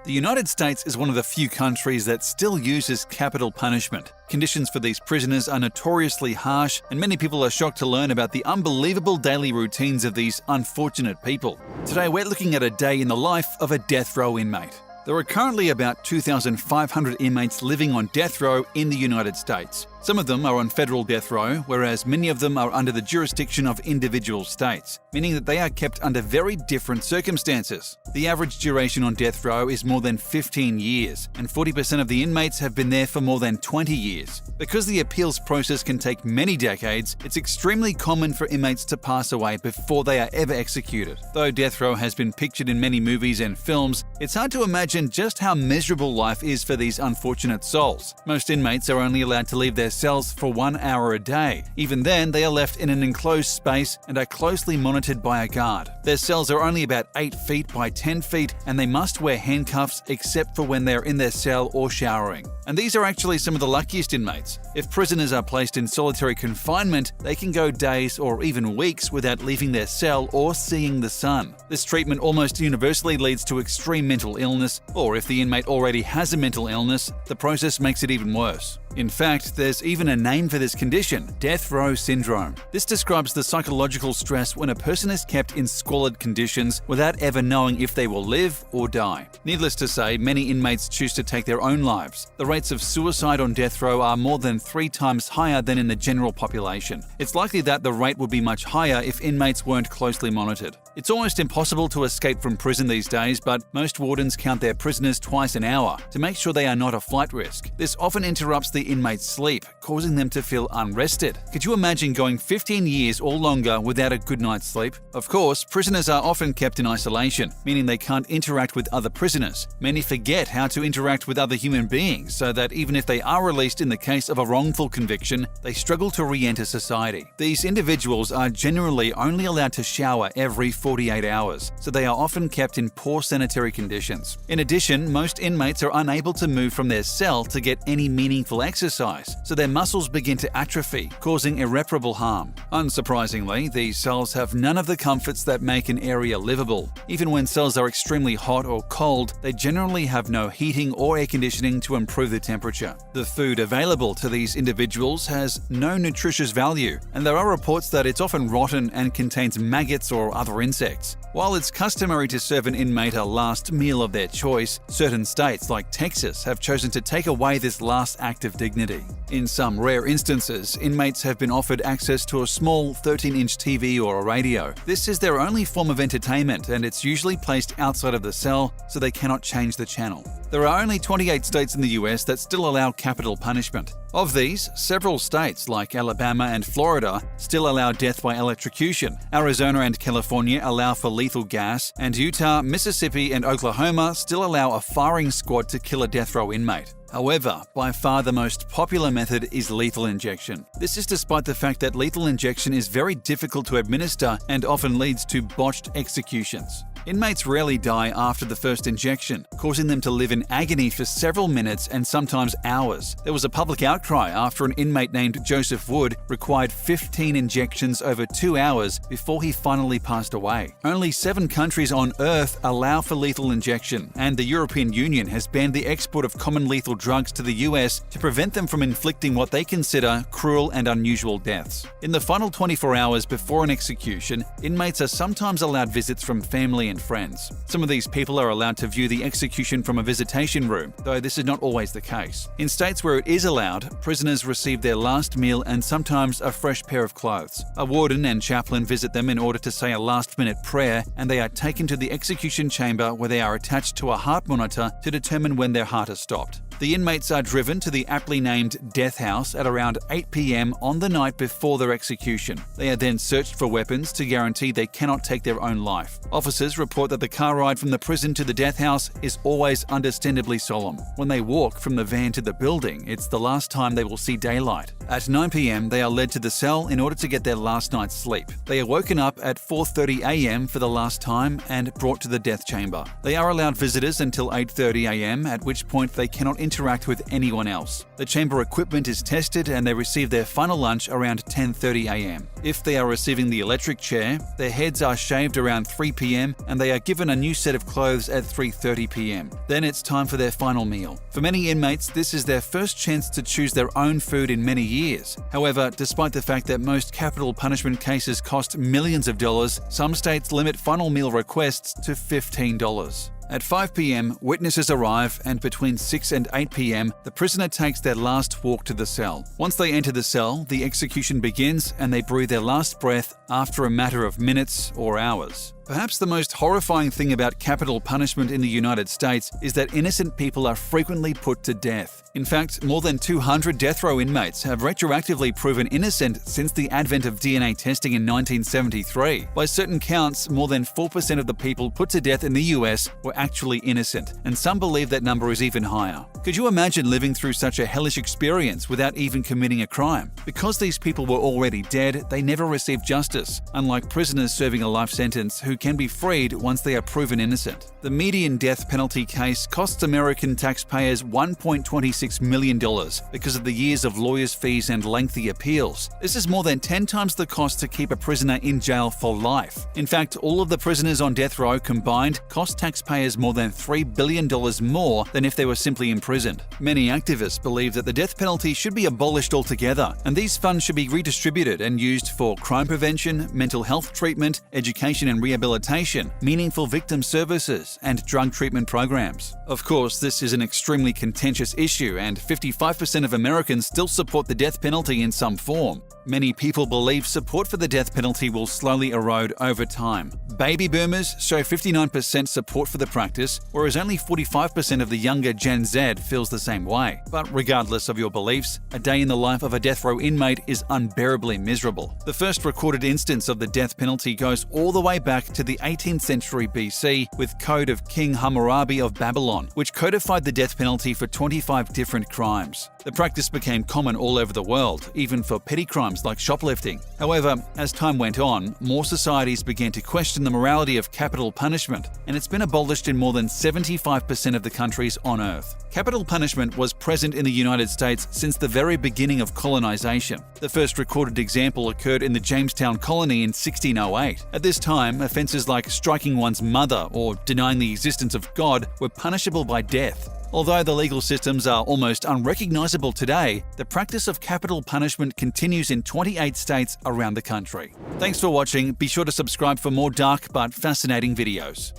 The United States is one of the few countries that still uses capital punishment. Conditions for these prisoners are notoriously harsh, and many people are shocked to learn about the unbelievable daily routines of these unfortunate people. Today, we're looking at a day in the life of a death row inmate. There are currently about 2,500 inmates living on death row in the United States. Some of them are on federal death row, whereas many of them are under the jurisdiction of individual states, meaning that they are kept under very different circumstances. The average duration on death row is more than 15 years, and 40% of the inmates have been there for more than 20 years. Because the appeals process can take many decades, it's extremely common for inmates to pass away before they are ever executed. Though death row has been pictured in many movies and films, it's hard to imagine just how miserable life is for these unfortunate souls. Most inmates are only allowed to leave their cells for 1 hour a day. Even then, they are left in an enclosed space and are closely monitored by a guard. Their cells are only about 8 feet by 10 feet, and they must wear handcuffs except for when they're in their cell or showering. And these are actually some of the luckiest inmates. If prisoners are placed in solitary confinement, they can go days or even weeks without leaving their cell or seeing the sun. This treatment almost universally leads to extreme mental illness, or if the inmate already has a mental illness, the process makes it even worse. In fact, there's even a name for this condition: death row syndrome. This describes the psychological stress when a person is kept in squalid conditions without ever knowing if they will live or die. Needless to say, many inmates choose to take their own lives. The rates of suicide on death row are more than 3 times higher than in the general population. It's likely that the rate would be much higher if inmates weren't closely monitored. It's almost impossible to escape from prison these days, but most wardens count their prisoners twice an hour to make sure they are not a flight risk. This often interrupts the inmates' sleep, causing them to feel unrested. Could you imagine going 15 years or longer without a good night's sleep? Of course, prisoners are often kept in isolation, meaning they can't interact with other prisoners. Many forget how to interact with other human beings, so that even if they are released in the case of a wrongful conviction, they struggle to re-enter society. These individuals are generally only allowed to shower every 48 hours, so they are often kept in poor sanitary conditions. In addition, most inmates are unable to move from their cell to get any meaningful exercise, so their muscles begin to atrophy, causing irreparable harm. Unsurprisingly, these cells have none of the comforts that make an area livable. Even when cells are extremely hot or cold, they generally have no heating or air conditioning to improve the temperature. The food available to these individuals has no nutritious value, and there are reports that it's often rotten and contains maggots or other insects. While it's customary to serve an inmate a last meal of their choice, certain states like Texas have chosen to take away this last act of dignity. In some rare instances, inmates have been offered access to a small 13-inch TV or a radio. This is their only form of entertainment, and it's usually placed outside of the cell so they cannot change the channel. There are only 28 states in the US that still allow capital punishment. Of these, several states like Alabama and Florida still allow death by electrocution. Arizona and California allow for lethal gas, and Utah, Mississippi, and Oklahoma still allow a firing squad to kill a death row inmate. However, by far the most popular method is lethal injection. This is despite the fact that lethal injection is very difficult to administer and often leads to botched executions. Inmates rarely die after the first injection, causing them to live in agony for several minutes and sometimes hours. There was a public outcry after an inmate named Joseph Wood required 15 injections over 2 hours before he finally passed away. Only 7 countries on Earth allow for lethal injection, and the European Union has banned the export of common lethal drugs to the US to prevent them from inflicting what they consider cruel and unusual deaths. In the final 24 hours before an execution, inmates are sometimes allowed visits from family and friends. Some of these people are allowed to view the execution from a visitation room, though this is not always the case. In states where it is allowed, prisoners receive their last meal and sometimes a fresh pair of clothes. A warden and chaplain visit them in order to say a last-minute prayer, and they are taken to the execution chamber where they are attached to a heart monitor to determine when their heart has stopped. The inmates are driven to the aptly named Death House at around 8 p.m. on the night before their execution. They are then searched for weapons to guarantee they cannot take their own life. Officers report that the car ride from the prison to the Death House is always understandably solemn. When they walk from the van to the building, it's the last time they will see daylight. At 9 p.m, they are led to the cell in order to get their last night's sleep. They are woken up at 4:30 a.m. for the last time and brought to the death chamber. They are allowed visitors until 8:30 a.m, at which point they cannot interact with anyone else. The chamber equipment is tested and they receive their final lunch around 10:30 a.m. If they are receiving the electric chair, their heads are shaved around 3 p.m. and they are given a new set of clothes at 3:30 p.m. Then it's time for their final meal. For many inmates, this is their first chance to choose their own food in many years. However, despite the fact that most capital punishment cases cost millions of dollars, some states limit final meal requests to $15. At 5 p.m., witnesses arrive, and between 6 and 8 p.m., the prisoner takes their last walk to the cell. Once they enter the cell, the execution begins and they breathe their last breath after a matter of minutes or hours. Perhaps the most horrifying thing about capital punishment in the United States is that innocent people are frequently put to death. In fact, more than 200 death row inmates have retroactively proven innocent since the advent of DNA testing in 1973. By certain counts, more than 4% of the people put to death in the US were actually innocent, and some believe that number is even higher. Could you imagine living through such a hellish experience without even committing a crime? Because these people were already dead, they never received justice, unlike prisoners serving a life sentence who can be freed once they are proven innocent. The median death penalty case costs American taxpayers $1.26 million because of the years of lawyers' fees and lengthy appeals. This is more than 10 times the cost to keep a prisoner in jail for life. In fact, all of the prisoners on death row combined cost taxpayers more than $3 billion more than if they were simply imprisoned. Many activists believe that the death penalty should be abolished altogether, and these funds should be redistributed and used for crime prevention, mental health treatment, education and rehabilitation, meaningful victim services, and drug treatment programs. Of course, this is an extremely contentious issue, and 55% of Americans still support the death penalty in some form. Many people believe support for the death penalty will slowly erode over time. Baby boomers show 59% support for the practice, whereas only 45% of the younger Gen Z feels the same way. But regardless of your beliefs, a day in the life of a death row inmate is unbearably miserable. The first recorded instance of the death penalty goes all the way back to the 18th century BC with Code of King Hammurabi of Babylon, which codified the death penalty for 25 different crimes. The practice became common all over the world, even for petty crimes like shoplifting. However, as time went on, more societies began to question the morality of capital punishment, and it's been abolished in more than 75% of the countries on Earth. Capital punishment was present in the United States since the very beginning of colonization. The first recorded example occurred in the Jamestown colony in 1608. At this time, offenses like striking one's mother or denying the existence of God were punishable by death. Although the legal systems are almost unrecognizable today, the practice of capital punishment continues in 28 states around the country. Thanks for watching. Be sure to subscribe for more dark but fascinating videos.